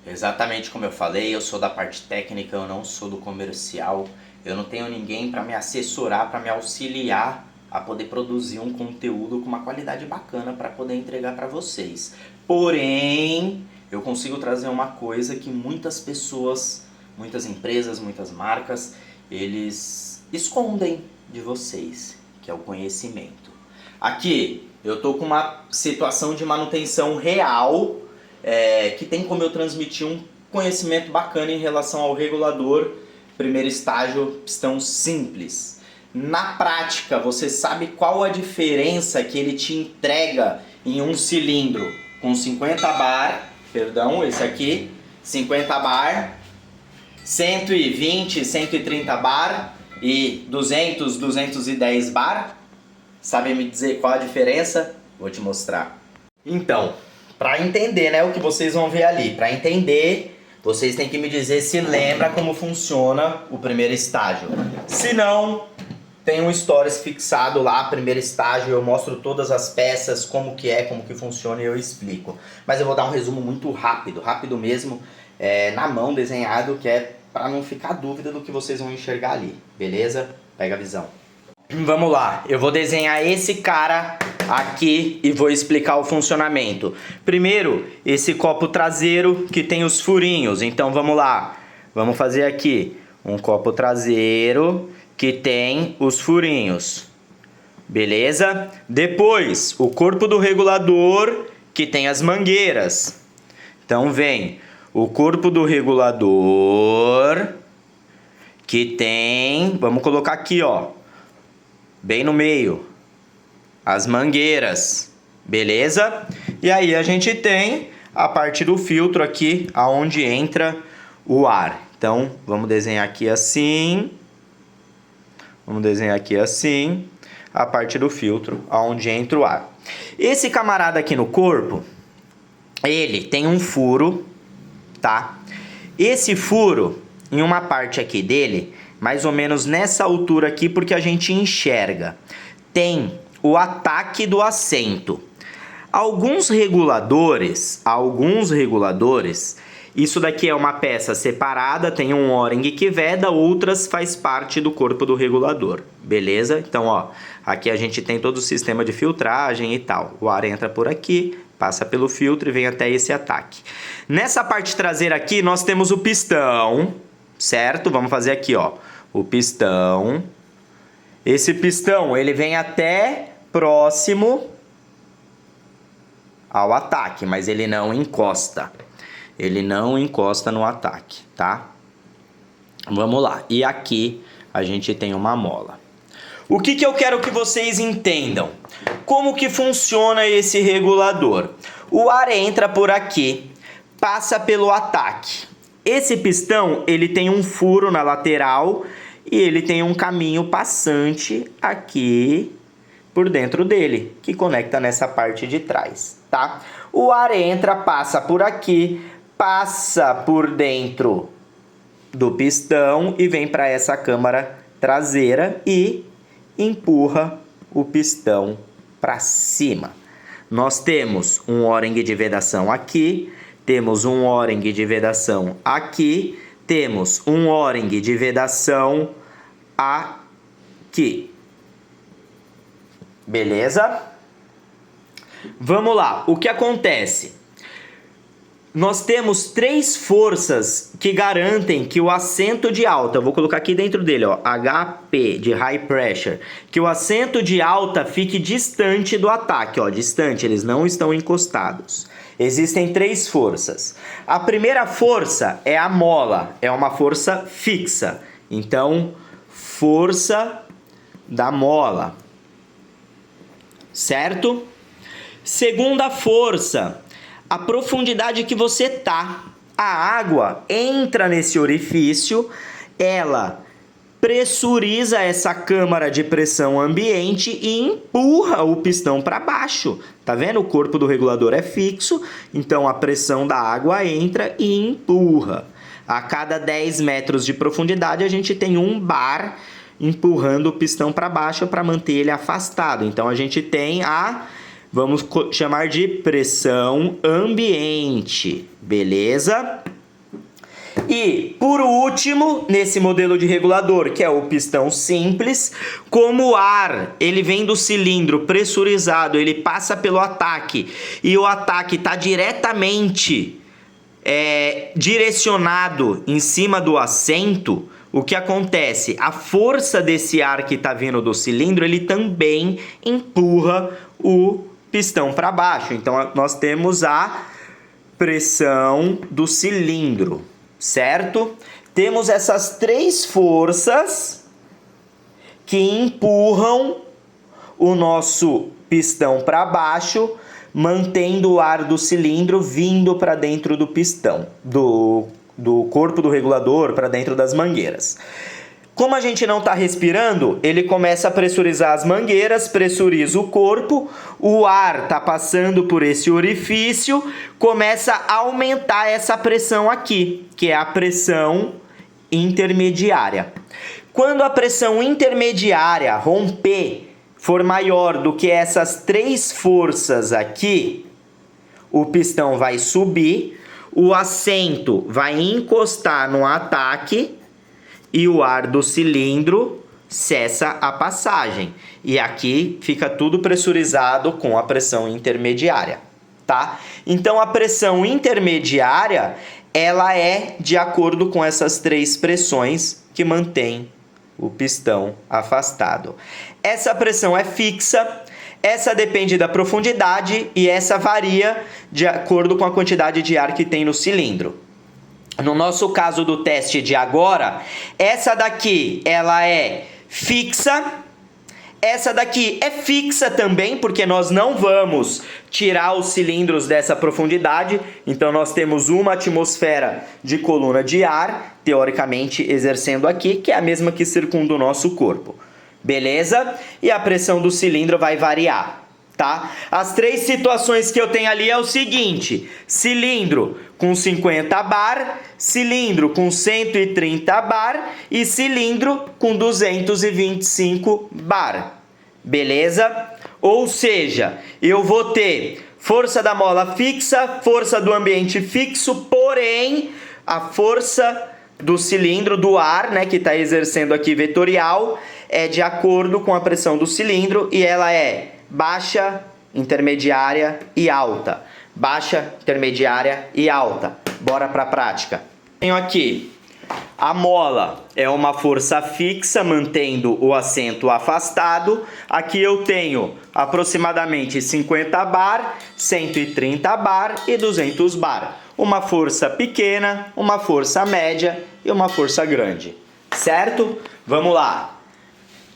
Exatamente como eu falei, eu sou da parte técnica, eu não sou do comercial. Eu não tenho ninguém para me assessorar, para me auxiliar a poder produzir um conteúdo com uma qualidade bacana para poder entregar para vocês. Porém, eu consigo trazer uma coisa que muitas pessoas, muitas empresas, muitas marcas, eles escondem de vocês, que é o conhecimento. Aqui, eu tô com uma situação de manutenção real, que tem como eu transmitir um conhecimento bacana em relação ao regulador primeiro estágio pistão simples. Na prática, você sabe qual a diferença que ele te entrega em um cilindro com 50 bar, perdão, esse aqui, 50 bar, 120, 130 bar e 200, 210 bar? Sabe me dizer qual a diferença? Vou te mostrar. Então, para entender, né, o que vocês vão ver ali, para entender, vocês têm que me dizer se lembra como funciona o primeiro estágio. Se não, tem um stories fixado lá, primeiro estágio, eu mostro todas as peças, como que funciona e eu explico. Mas eu vou dar um resumo muito rápido, rápido mesmo, na mão desenhado, que é para não ficar dúvida do que vocês vão enxergar ali, beleza? Pega a visão. Vamos lá, eu vou desenhar esse cara aqui e vou explicar o funcionamento. Primeiro, esse copo traseiro que tem os furinhos. Então vamos lá, vamos fazer aqui um copo traseiro que tem os furinhos. Beleza? Depois, o corpo do regulador que tem as mangueiras. Então vem o corpo do regulador que tem, vamos colocar aqui, ó, bem no meio, as mangueiras, beleza? E aí a gente tem a parte do filtro aqui, aonde entra o ar. Então, vamos desenhar aqui assim. Vamos desenhar aqui assim, a parte do filtro, aonde entra o ar. Esse camarada aqui no corpo, ele tem um furo, tá? Esse furo, em uma parte aqui dele, mais ou menos nessa altura aqui, porque a gente enxerga, tem o ataque do assento. Alguns reguladores, isso daqui é uma peça separada, tem um O-ring que veda, outras faz parte do corpo do regulador, beleza? Então, ó, aqui a gente tem todo o sistema de filtragem e tal. O ar entra por aqui, passa pelo filtro e vem até esse ataque. Nessa parte traseira aqui, nós temos o pistão, certo? Vamos fazer aqui, ó, o pistão. Esse pistão, ele vem até próximo ao ataque, mas ele não encosta. Ele não encosta no ataque, tá? Vamos lá. E aqui a gente tem uma mola. O que eu quero que vocês entendam? Como que funciona esse regulador? O ar entra por aqui, passa pelo ataque. Esse pistão, ele tem um furo na lateral e ele tem um caminho passante aqui por dentro dele, que conecta nessa parte de trás, tá? O ar entra, passa por aqui, passa por dentro do pistão e vem para essa câmara traseira e empurra o pistão para cima. Nós temos um O-ring de vedação aqui, temos um O-ring de vedação aqui, temos um O-ring de vedação aqui. Beleza? Vamos lá, o que acontece? Nós temos 3 forças que garantem que o assento de alta, eu vou colocar aqui dentro dele, ó, HP, de High Pressure, que o assento de alta fique distante do ataque, ó, distante, eles não estão encostados. Existem 3 forças. A primeira força é a mola, é uma força fixa. Então, força da mola, certo? Segunda força, a profundidade que você tá. A água entra nesse orifício, ela pressuriza essa câmara de pressão ambiente e empurra o pistão para baixo. Tá vendo? O corpo do regulador é fixo, então a pressão da água entra e empurra. A cada 10 metros de profundidade a gente tem um bar empurrando o pistão para baixo para manter ele afastado. Então a gente tem a, vamos chamar de pressão ambiente, beleza? E, por último, nesse modelo de regulador, que é o pistão simples, como o ar ele vem do cilindro pressurizado, ele passa pelo ataque e o ataque está diretamente direcionado em cima do assento, o que acontece? A força desse ar que está vindo do cilindro, ele também empurra o pistão para baixo. Então, nós temos a pressão do cilindro, certo? Temos essas três forças que empurram o nosso pistão para baixo, mantendo o ar do cilindro vindo para dentro do pistão, do corpo do regulador, para dentro das mangueiras. Como a gente não está respirando, ele começa a pressurizar as mangueiras, pressuriza o corpo, o ar está passando por esse orifício, começa a aumentar essa pressão aqui, que é a pressão intermediária. Quando a pressão intermediária romper, for maior do que essas três forças aqui, o pistão vai subir, o assento vai encostar no ataque e o ar do cilindro cessa a passagem. E aqui fica tudo pressurizado com a pressão intermediária, tá? Então a pressão intermediária, ela é de acordo com essas três pressões que mantém o pistão afastado. Essa pressão é fixa, essa depende da profundidade e essa varia de acordo com a quantidade de ar que tem no cilindro. No nosso caso do teste de agora, essa daqui ela é fixa, essa daqui é fixa também, porque nós não vamos tirar os cilindros dessa profundidade, então nós temos uma atmosfera de coluna de ar, teoricamente exercendo aqui, que é a mesma que circunda o nosso corpo. Beleza? E a pressão do cilindro vai variar, tá? As três situações que eu tenho ali é o seguinte: cilindro com 50 bar, cilindro com 130 bar e cilindro com 225 bar. Beleza? Ou seja, eu vou ter força da mola fixa, força do ambiente fixo, porém a força do cilindro, do ar, né, que está exercendo aqui vetorial, é de acordo com a pressão do cilindro e ela é baixa, intermediária e alta. Baixa, intermediária e alta. Bora para a prática. Tenho aqui a mola, é uma força fixa mantendo o assento afastado. Aqui eu tenho aproximadamente 50 bar, 130 bar e 200 bar. Uma força pequena, uma força média e uma força grande. Certo? Vamos lá.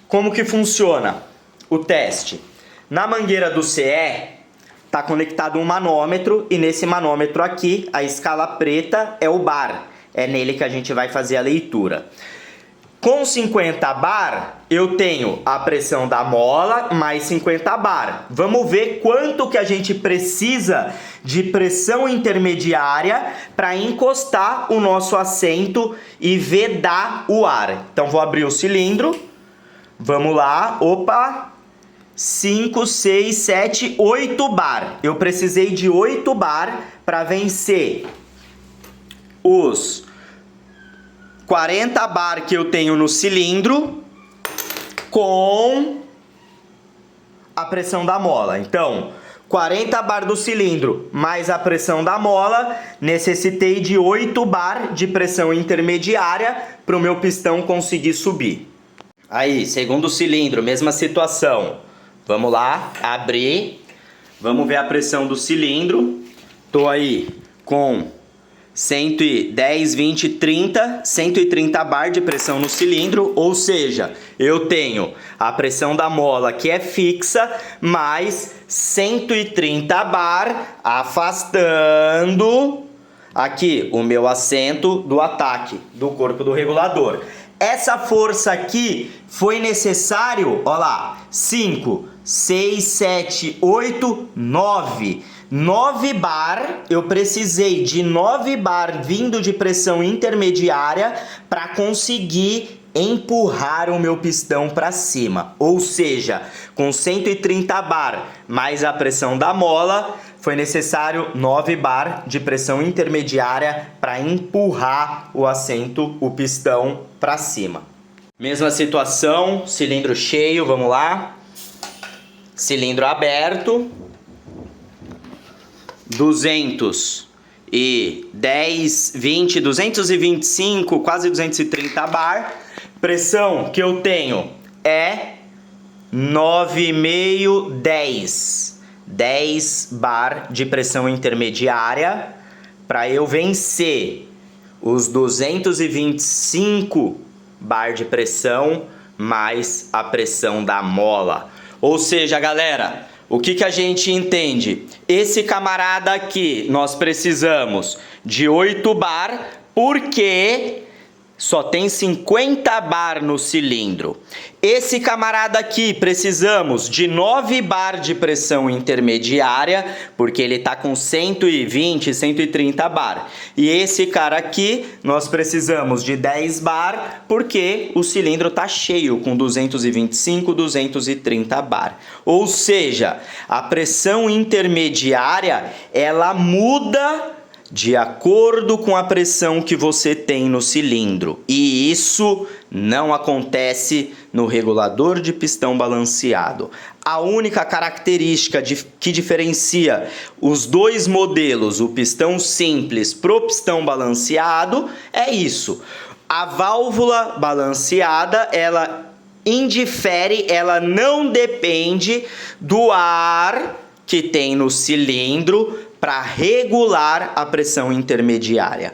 Como que funciona o teste? Na mangueira do CE está conectado um manômetro e nesse manômetro aqui a escala preta é o bar. É nele que a gente vai fazer a leitura. Com 50 bar eu tenho a pressão da mola mais 50 bar. Vamos ver quanto que a gente precisa de pressão intermediária para encostar o nosso assento e vedar o ar. Então vou abrir o cilindro. Vamos lá. Opa! 5, 6, 7, 8 bar. Eu precisei de 8 bar para vencer os 40 bar que eu tenho no cilindro com a pressão da mola. Então, 40 bar do cilindro mais a pressão da mola, necessitei de 8 bar de pressão intermediária para o meu pistão conseguir subir. Aí, segundo cilindro, mesma situação. Vamos lá, abrir. Vamos ver a pressão do cilindro. Tô aí com 110, 20, 30, 130 bar de pressão no cilindro, ou seja, eu tenho a pressão da mola que é fixa, mais 130 bar afastando aqui o meu assento do ataque do corpo do regulador. Essa força aqui foi necessário, ó lá, 5, 6, 7, 8, 9. 9 bar, eu precisei de 9 bar vindo de pressão intermediária para conseguir empurrar o meu pistão para cima. Ou seja, com 130 bar mais a pressão da mola, foi necessário 9 bar de pressão intermediária para empurrar o assento, o pistão, para cima. Mesma situação, cilindro cheio, vamos lá. Cilindro aberto. 210, 20, 225, quase 230 bar. Pressão que eu tenho é 9,5, 10. 10 bar de pressão intermediária para eu vencer os 225 bar de pressão mais a pressão da mola. Ou seja, galera, o que a gente entende? Esse camarada aqui, nós precisamos de 8 bar, porque só tem 50 bar no cilindro. Esse camarada aqui, precisamos de 9 bar de pressão intermediária, porque ele tá com 120, 130 bar. E esse cara aqui, nós precisamos de 10 bar, porque o cilindro tá cheio, com 225, 230 bar. Ou seja, a pressão intermediária, ela muda de acordo com a pressão que você tem no cilindro. E isso não acontece no regulador de pistão balanceado. A única característica que diferencia os dois modelos, o pistão simples pro pistão balanceado, é isso. A válvula balanceada, ela indifere, ela não depende do ar que tem no cilindro para regular a pressão intermediária.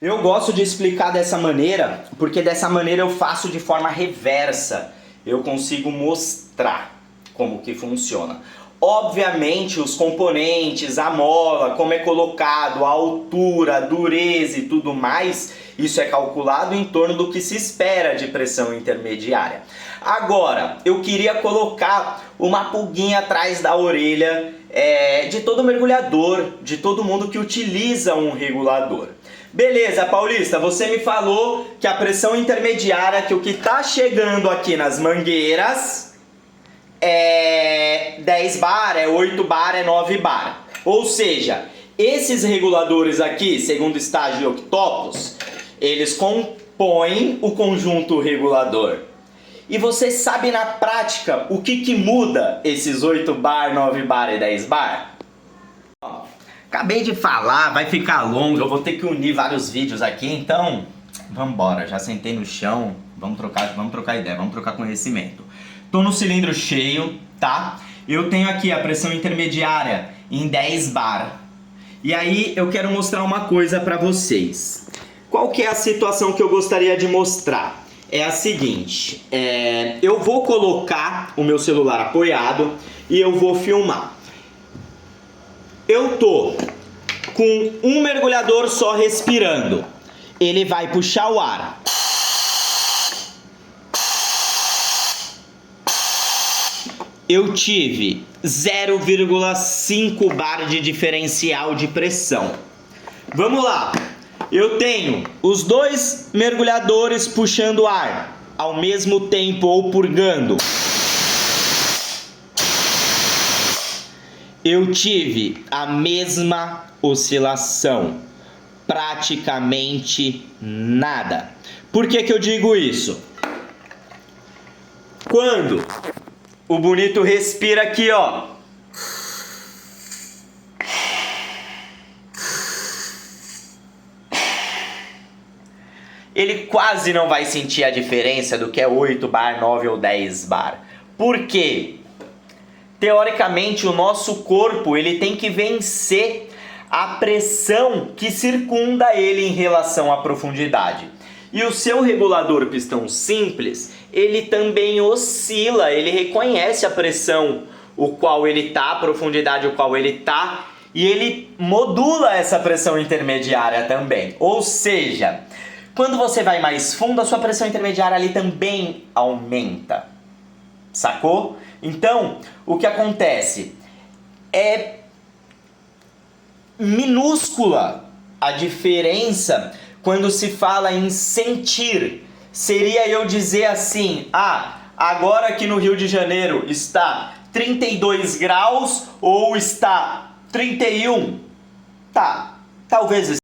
Eu gosto de explicar dessa maneira, porque dessa maneira eu faço de forma reversa. Eu consigo mostrar como que funciona. Obviamente os componentes, a mola, como é colocado, a altura, a dureza e tudo mais, isso é calculado em torno do que se espera de pressão intermediária. Agora, eu queria colocar uma pulguinha atrás da orelha de todo mergulhador, de todo mundo que utiliza um regulador. Beleza, Paulista, você me falou que a pressão intermediária, que o que está chegando aqui nas mangueiras é 10 bar, é 8 bar, é 9 bar. Ou seja, esses reguladores aqui, segundo estágio de Octopus, eles compõem o conjunto regulador. E você sabe na prática o que muda esses 8 bar, 9 bar e 10 bar? Acabei de falar, vai ficar longo, eu vou ter que unir vários vídeos aqui, então vambora, já sentei no chão, vamos trocar ideia, vamos trocar conhecimento. Tô no cilindro cheio, tá? Eu tenho aqui a pressão intermediária em 10 bar. E aí eu quero mostrar uma coisa pra vocês. Qual que é a situação que eu gostaria de mostrar? É a seguinte, eu vou colocar o meu celular apoiado e eu vou filmar. Eu tô com um mergulhador só respirando. Ele vai puxar o ar. Eu tive 0,5 bar de diferencial de pressão. Vamos lá. Eu tenho os dois mergulhadores puxando ar ao mesmo tempo ou purgando. Eu tive a mesma oscilação, praticamente nada. Por que eu digo isso? Quando o bonito respira aqui, ó, ele quase não vai sentir a diferença do que é 8 bar, 9 ou 10 bar. Por quê? Teoricamente, o nosso corpo ele tem que vencer a pressão que circunda ele em relação à profundidade. E o seu regulador pistão simples, ele também oscila, ele reconhece a pressão o qual ele está, a profundidade o qual ele está, e ele modula essa pressão intermediária também. Ou seja, quando você vai mais fundo, a sua pressão intermediária ali também aumenta. Sacou? Então, o que acontece? É minúscula a diferença quando se fala em sentir. Seria eu dizer assim, agora aqui no Rio de Janeiro está 32 graus ou está 31. Tá, talvez